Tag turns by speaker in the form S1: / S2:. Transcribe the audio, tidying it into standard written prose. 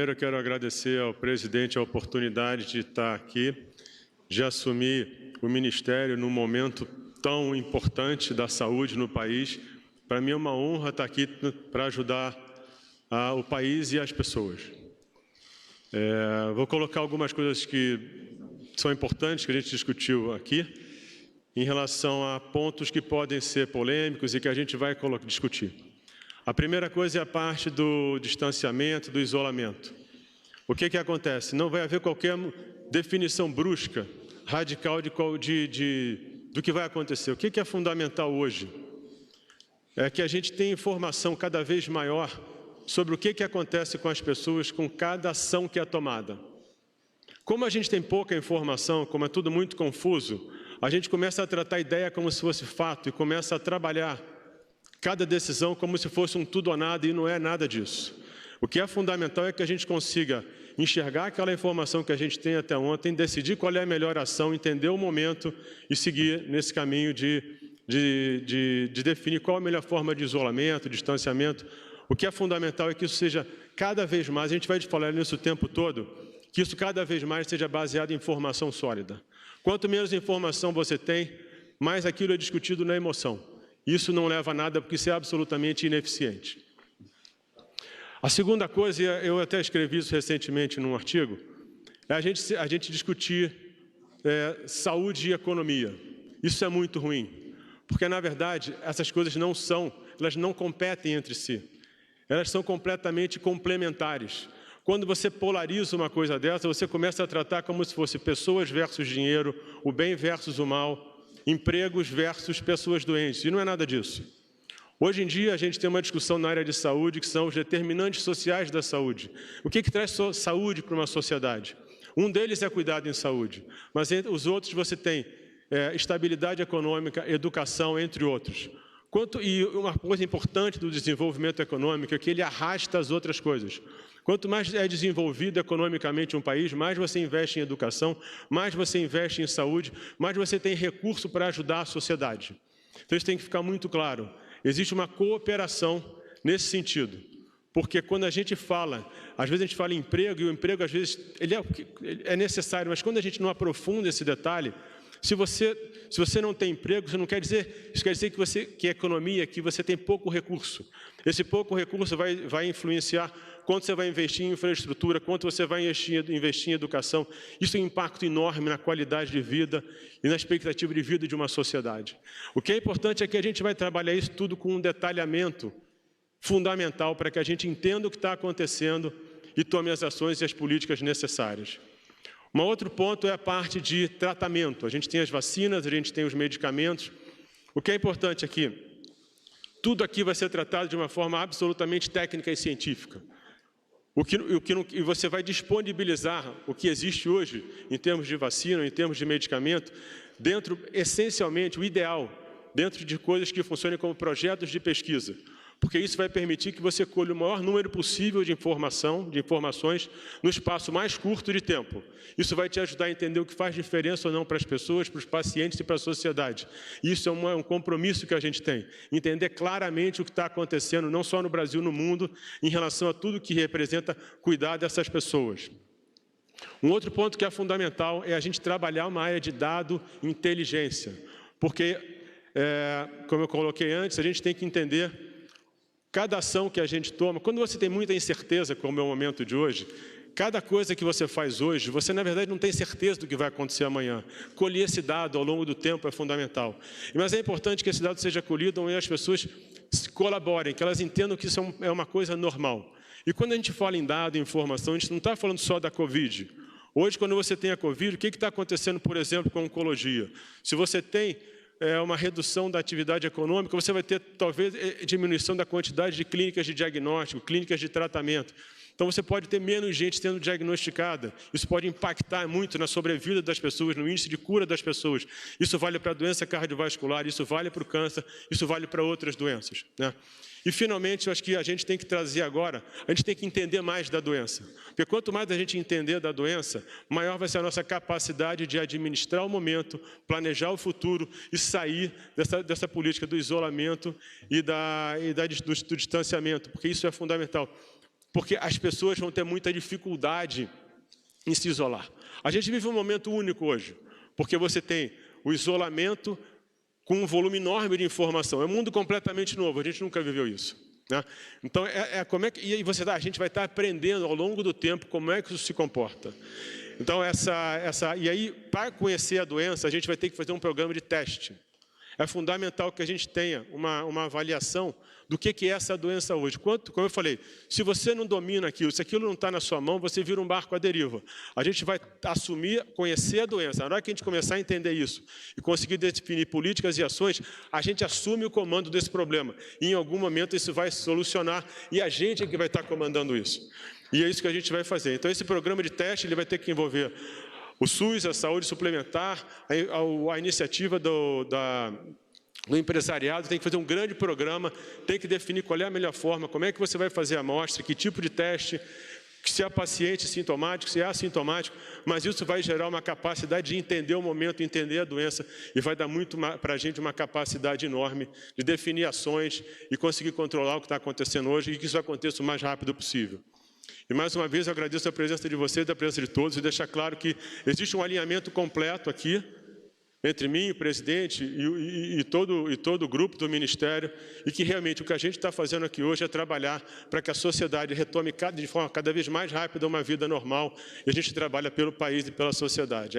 S1: Primeiro, eu quero agradecer ao presidente a oportunidade de estar aqui, de assumir o ministério num momento tão importante da saúde no país. Para mim é uma honra estar aqui para ajudar o país e as pessoas. Vou colocar algumas coisas que são importantes, que a gente discutiu aqui, em relação a pontos que podem ser polêmicos e que a gente vai discutir. A primeira coisa é a parte do distanciamento, do isolamento. O que acontece? Não vai haver qualquer definição brusca, radical do que vai acontecer. O que é fundamental hoje? É que a gente tenha informação cada vez maior sobre o que acontece com as pessoas com cada ação que é tomada. Como a gente tem pouca informação, como é tudo muito confuso, a gente começa a tratar a ideia como se fosse fato e começa a trabalhar cada decisão como se fosse um tudo ou nada, e não é nada disso. O que é fundamental é que a gente consiga enxergar aquela informação que a gente tem até ontem, decidir qual é a melhor ação, entender o momento e seguir nesse caminho de definir qual a melhor forma de isolamento, distanciamento. O que é fundamental é que isso seja cada vez mais, a gente vai falar nisso o tempo todo, que isso cada vez mais seja baseado em informação sólida. Quanto menos informação você tem, mais aquilo é discutido na emoção. Isso não leva a nada, porque isso é absolutamente ineficiente. A segunda coisa, eu até escrevi isso recentemente num artigo, é a gente discutir saúde e economia. Isso é muito ruim, porque, na verdade, essas coisas elas não competem entre si. Elas são completamente complementares. Quando você polariza uma coisa dessa, você começa a tratar como se fosse pessoas versus dinheiro, o bem versus o mal, empregos versus pessoas doentes, e não é nada disso. Hoje em dia, a gente tem uma discussão na área de saúde, que são os determinantes sociais da saúde. O que traz saúde para uma sociedade? Um deles é cuidado em saúde, mas entre os outros você tem estabilidade econômica, educação, entre outros. E uma coisa importante do desenvolvimento econômico é que ele arrasta as outras coisas. Quanto mais é desenvolvido economicamente um país, mais você investe em educação, mais você investe em saúde, mais você tem recurso para ajudar a sociedade. Então isso tem que ficar muito claro. Existe uma cooperação nesse sentido. Porque quando a gente fala, às vezes a gente fala em emprego, e o emprego às vezes ele é necessário, mas quando a gente não aprofunda esse detalhe, se você não tem emprego, isso quer dizer que a economia, que você tem pouco recurso. Esse pouco recurso vai influenciar quanto você vai investir em infraestrutura, quanto você vai investir em educação. Isso tem um impacto enorme na qualidade de vida e na expectativa de vida de uma sociedade. O que é importante é que a gente vai trabalhar isso tudo com um detalhamento fundamental para que a gente entenda o que está acontecendo e tome as ações e as políticas necessárias. Um outro ponto é a parte de tratamento. A gente tem as vacinas, a gente tem os medicamentos. O que é importante aqui? Tudo aqui vai ser tratado de uma forma absolutamente técnica e científica. E você vai disponibilizar o que existe hoje, em termos de vacina, em termos de medicamento, essencialmente, o ideal, dentro de coisas que funcionem como projetos de pesquisa. Porque isso vai permitir que você colhe o maior número possível de informações no espaço mais curto de tempo. Isso vai te ajudar a entender o que faz diferença ou não para as pessoas, para os pacientes e para a sociedade. Isso é um compromisso que a gente tem. Entender claramente o que está acontecendo, não só no Brasil, no mundo, em relação a tudo que representa cuidar dessas pessoas. Um outro ponto que é fundamental é a gente trabalhar uma área de dado e inteligência. Porque, como eu coloquei antes, a gente tem que entender cada ação que a gente toma. Quando você tem muita incerteza, como é o momento de hoje, cada coisa que você faz hoje, você na verdade não tem certeza do que vai acontecer amanhã. Colher esse dado ao longo do tempo é fundamental. Mas é importante que esse dado seja colhido e as pessoas colaborem, que elas entendam que isso é uma coisa normal. E quando a gente fala em dado e informação, a gente não está falando só da Covid. Hoje, quando você tem a Covid, o que está acontecendo, por exemplo, com a oncologia? Se você tem uma redução da atividade econômica, você vai ter, talvez, diminuição da quantidade de clínicas de diagnóstico, clínicas de tratamento. Então, você pode ter menos gente sendo diagnosticada. Isso pode impactar muito na sobrevida das pessoas, no índice de cura das pessoas. Isso vale para a doença cardiovascular, isso vale para o câncer, isso vale para outras doenças, né? E, finalmente, eu acho que a gente tem que trazer agora, a gente tem que entender mais da doença. Porque quanto mais a gente entender da doença, maior vai ser a nossa capacidade de administrar o momento, planejar o futuro e sair dessa política do isolamento e do distanciamento, porque isso é fundamental. porque as pessoas vão ter muita dificuldade em se isolar. A gente vive um momento único hoje, porque você tem o isolamento com um volume enorme de informação. É um mundo completamente novo, a gente nunca viveu isso, né? Então, como é que, e a gente vai estar aprendendo ao longo do tempo como é que isso se comporta. Então, e aí, para conhecer a doença, a gente vai ter que fazer um programa de teste. É fundamental que a gente tenha uma avaliação do que é essa doença hoje. Como eu falei, se você não domina aquilo, se aquilo não está na sua mão, você vira um barco à deriva. A gente vai assumir, conhecer a doença. Na hora que a gente começar a entender isso e conseguir definir políticas e ações, a gente assume o comando desse problema. E em algum momento isso vai se solucionar e a gente é que vai estar comandando isso. E é isso que a gente vai fazer. Então, esse programa de teste ele vai ter que envolver o SUS, a saúde suplementar, a iniciativa do empresariado, tem que fazer um grande programa, tem que definir qual é a melhor forma, como é que você vai fazer a amostra, que tipo de teste, se é paciente sintomático, se é assintomático, mas isso vai gerar uma capacidade de entender o momento, entender a doença, e vai dar muito para a gente uma capacidade enorme de definir ações e conseguir controlar o que está acontecendo hoje e que isso aconteça o mais rápido possível. E, mais uma vez, eu agradeço a presença de vocês, a presença de todos, e deixar claro que existe um alinhamento completo aqui, entre mim, o presidente e todo o grupo do Ministério, e que realmente o que a gente está fazendo aqui hoje é trabalhar para que a sociedade retome de forma cada vez mais rápida uma vida normal, e a gente trabalha pelo país e pela sociedade.